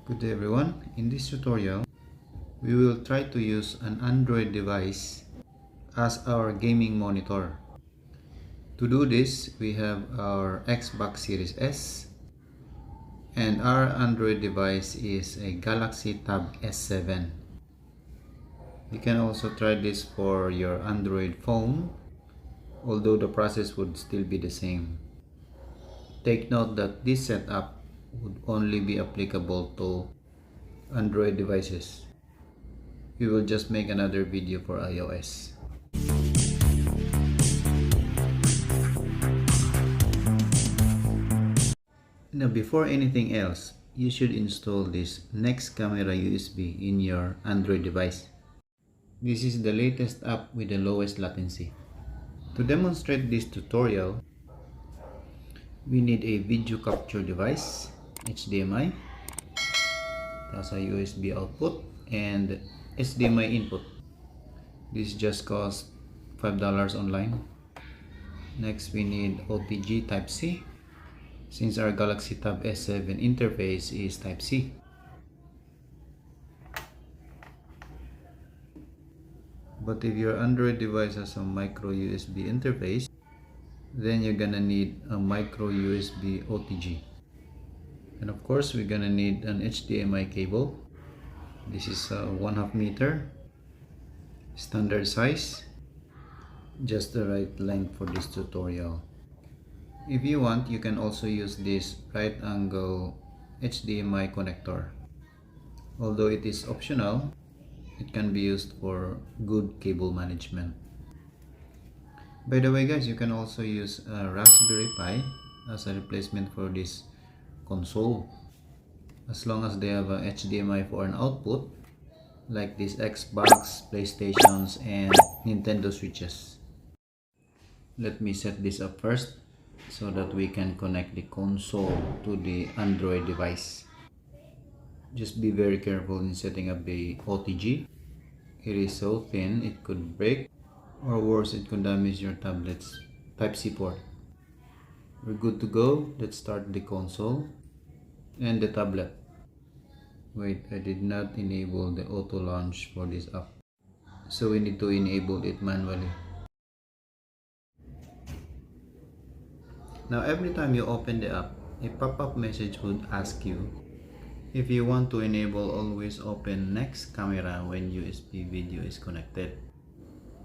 Good day everyone. In this tutorial, we will try to use an Android device as our gaming monitor. To do this, we have our Xbox Series S and our Android device is a Galaxy Tab S7. You can also try this for your Android phone, although the process would still be the same. Take note that this setup would only be applicable to Android devices. We will just make another video for iOS. Now, before anything else, you should install this Next Camera USB in your Android device. This is the latest app with the lowest latency. To demonstrate this tutorial, we need a video capture device, HDMI, it has a USB output and HDMI input. This just costs $5 online. Next, we need OTG Type-C, since our Galaxy Tab S7 interface is Type-C. But if your Android device has a micro USB interface, then you're gonna need a micro USB OTG. And of course, we're gonna need an HDMI cable. This is 1/2 meter, standard size, just the right length for this tutorial. If you want, you can also use this right angle HDMI connector. Although it is optional, it can be used for good cable management. By the way guys, you can also use a Raspberry Pi as a replacement for this console, as long as they have a HDMI for an output, like this Xbox, PlayStations, and Nintendo Switches. Let me set this up first so that we can connect the console to the Android device. Just be very careful in setting up the OTG. It is so thin it could break, or worse, it could damage your tablet's Type-C port. We're good to go. Let's start the console and the tablet. Wait, I did not enable the auto launch for this app, so we need to enable it manually. Now every time you open the app, a pop-up message would ask you if you want to enable always open Next Camera when USB video is connected.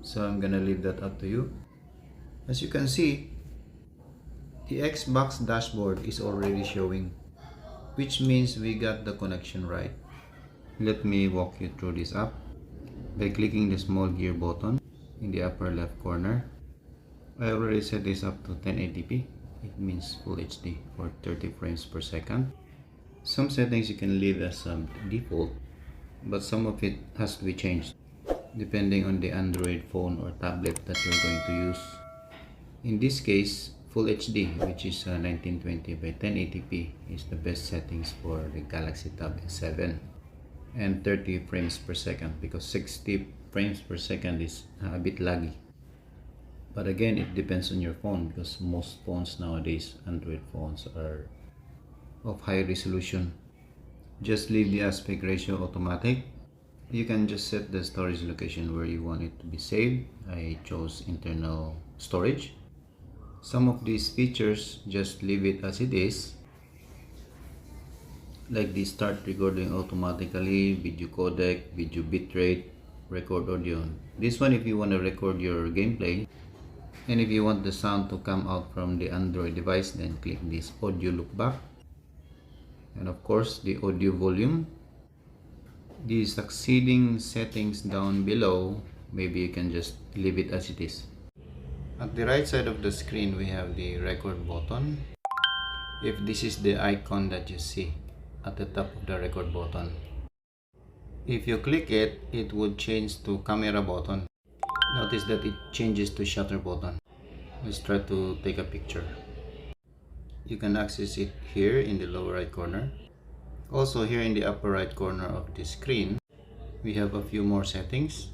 So I'm gonna leave that up to you. As you can see, the Xbox dashboard is already showing, which means we got the connection right. Let me walk you through this app by clicking the small gear button in the upper left corner. I already set this up to 1080p. It means Full HD for 30 frames per second. Some settings you can leave as default, but some of it has to be changed depending on the Android phone or tablet that you're going to use. In this case, Full HD, which is 1920 by 1080p, is the best settings for the Galaxy Tab S7, and 30 frames per second, because 60 frames per second is a bit laggy. But again, it depends on your phone, because most phones nowadays, Android phones, are of high resolution. Just leave the aspect ratio automatic. You can just set the storage location where you want it to be saved. I chose internal storage. Some of these features, just leave it as it is, like the start recording automatically, video codec, video bitrate, record audio. This one if you want to record your gameplay, and if you want the sound to come out from the Android device, then click this audio loopback. And of course, the audio volume. The succeeding settings down below, maybe you can just leave it as it is. At the right side of the screen, we have the record button. If this is the icon that you see at the top of the record button, if you click it, it would change to camera button. Notice that it changes to shutter button. Let's try to take a picture. You can access it here in the lower right corner. Also here in the upper right corner of the screen, we have a few more settings.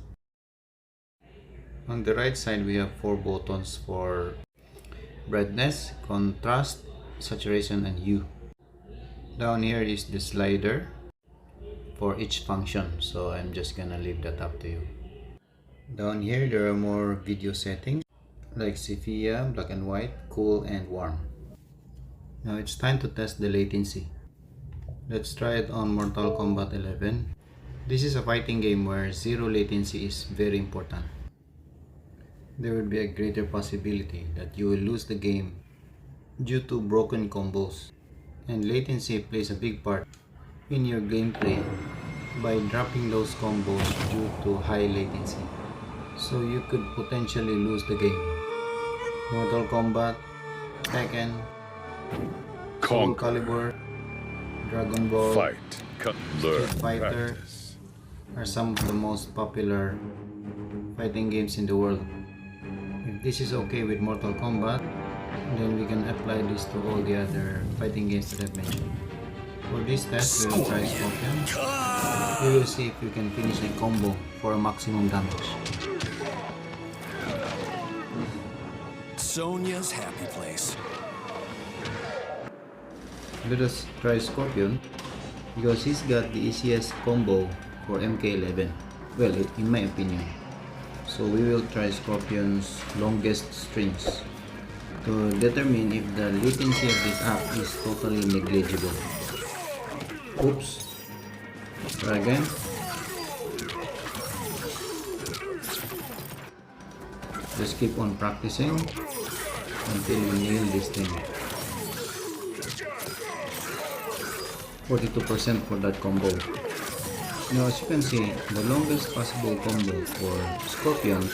On the right side, we have 4 buttons for brightness, contrast, saturation, and hue. Down here is the slider. for each function, so I'm just gonna leave that up to you. Down here there are more video settings like sepia, black and white, cool, and warm. Now it's time to test the latency. Let's try it on Mortal Kombat 11. This is a fighting game where zero latency is very important. There will be a greater possibility that you will lose the game due to broken combos, and latency plays a big part in your gameplay by dropping those combos due to high latency. So you could potentially lose the game. Mortal Kombat, Tekken, Soul Calibur, Dragon Ball, Fight, Street Fighter practice. are some of the most popular fighting games in the world. If this is okay with Mortal Kombat, then we can apply this to all the other fighting games that I've mentioned. For this test, we will try Scorpion. We will see if we can finish a combo for a maximum damage. Sonya's happy place. Let us try Scorpion because he's got the easiest combo for MK11. Well, in my opinion. So we will try Scorpion's longest strings to determine if the latency of this app is totally negligible. Oops. Try again. Just keep on practicing until you nail this thing. 42% for that combo. Now as you can see, the longest possible combo for Scorpion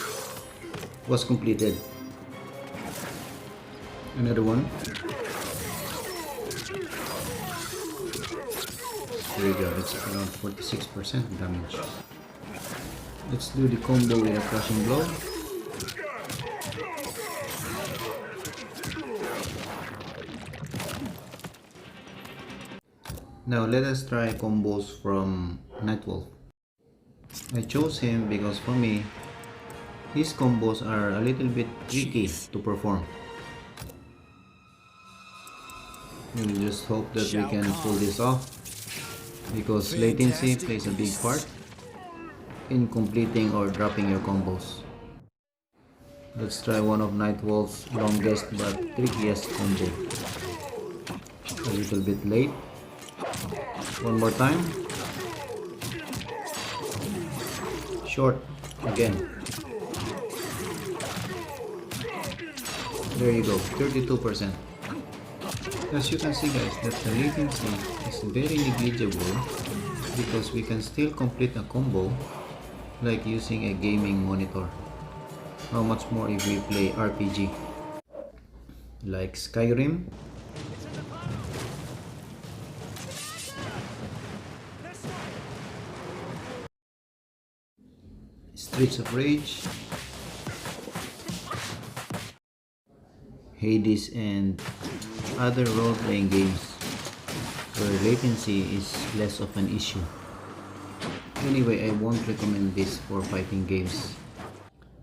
was completed. Another one. There you go, it's around 46% damage. Let's do the combo with a crushing blow. Now let us try combos from Nightwolf. I chose him because for me, his combos are a little bit tricky to perform. We'll just hope that we can pull this off because latency plays a big part in completing or dropping your combos. Let's try one of Nightwolf's longest but trickiest combo. A little bit late. One more time. Short again. There you go, 32%. As you can see guys, that the latency is very negligible because we can still complete a combo like using a gaming monitor. How much more if we play RPG like Skyrim, Streets of Rage, Hades, and other role-playing games where latency is less of an issue. Anyway, I won't recommend this for fighting games,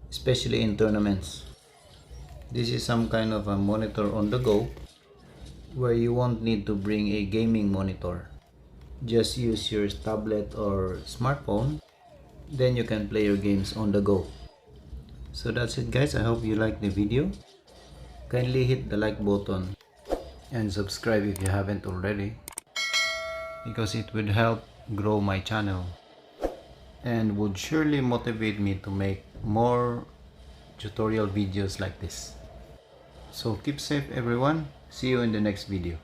especially in tournaments. This is some kind of a monitor on the go where you won't need to bring a gaming monitor. Just use your tablet or smartphone, then you can play your games on the go. So that's it guys, I hope you liked the video. Kindly hit the like button and subscribe if you haven't already, because it would help grow my channel and would surely motivate me to make more tutorial videos like this. So keep safe everyone, see you in the next video.